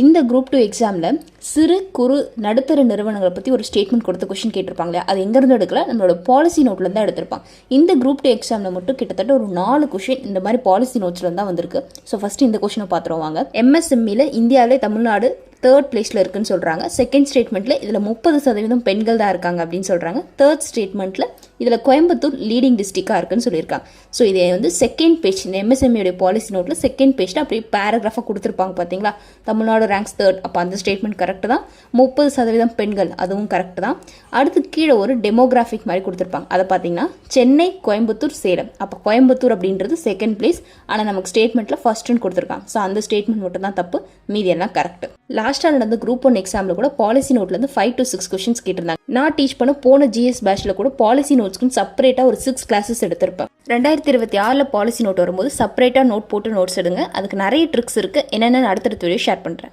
இந்த குரூப் 2 எக்ஸாமில் சிறு குறு நடுத்தர நிறுவனங்களை பற்றி ஒரு ஸ்டேட்மெண்ட் கொடுத்த கொஷின் கேட்டிருப்பாங்களே, அது எங்கேருந்து எடுக்கல, நம்மளோட பாலிசி நோட்லேருந்து தான் எடுத்திருப்பாங்க. இந்த குரூப் 2 எக்ஸாமில் மட்டும் கிட்டத்தட்ட ஒரு 4 கொஷின் இந்த மாதிரி பாலிசி நோட்ஸ்ல தான் வந்திருக்கு. ஸோ ஃபஸ்ட்டு இந்த கொஷினை பார்த்துருவாங்க. எம்எஸ்எம்இல இந்தியாவிலே தமிழ்நாடு 3rd பிளேஸில் இருக்குன்னு சொல்கிறாங்க. செகண்ட் ஸ்டேட்மெண்ட்டில் இதில் 30% பெண்கள் தான் இருக்காங்க அப்படின்னு சொல்கிறாங்க. தேர்ட் ஸ்டேட்மெண்ட்டில் இதில் கோயம்புத்தூர் லீடிங் டிஸ்ட்ரிக்டாக இருக்குன்னு சொல்லியிருக்காங்க. ஸோ இதை வந்து செகண்ட் பேஜ், இந்த எம்எஸ்எம்இயோடைய பாலிசி நோட்டில் செகண்ட் பேஜில் அப்படியே பேராகிராஃபாக கொடுத்துருப்பாங்க பார்த்தீங்களா. தமிழ்நாடு ரேங்க்ஸ் 3rd, அப்போ அந்த ஸ்டேட்மெண்ட் கரெக்டு தான். 30% பெண்கள், அதுவும் கரெக்டு தான். அடுத்து கீழே ஒரு டெமோகிராஃபிக் மாதிரி கொடுத்துருப்பாங்க. அதை பார்த்தீங்கன்னா சென்னை, கோயம்புத்தூர், சேலம். அப்போ கோயம்புத்தூர் அப்படின்றது செகண்ட் பிளேஸ், ஆனால் நமக்கு ஸ்டேட்மெண்ட்டில் ஃபர்ஸ்ட்னு கொடுத்துருக்காங்க. ஸோ அந்த ஸ்டேட்மெண்ட் மட்டும் தான் தப்பு, மீதி எல்லாம் கரெக்ட். லாஸ்ட்டாக நடந்த குரூப் 1 எக்ஸாமில் கூட பாலிசி நோட்லேருந்து 5 to 6 கொஷின்ஸ் கேட்டிருந்தாங்க. நான் டீச் பண்ண போன ஜிஎஸ் பேட்சில் கூட பாலிசி நோட்ஸ்க்கு செப்பரேட்டாக ஒரு 6 கிளாஸஸ் எடுத்திருப்பேன். 2026 பாலிசி நோட் வரும்போது செப்பரேட்டாக நோட் போட்டு நோட்ஸ் எடுங்க. அதுக்கு நிறைய ட்ரிக்ஸ் இருக்குது. என்னென்னு அடுத்தடுத்த வீடியோ ஷேர் பண்ணுறேன்.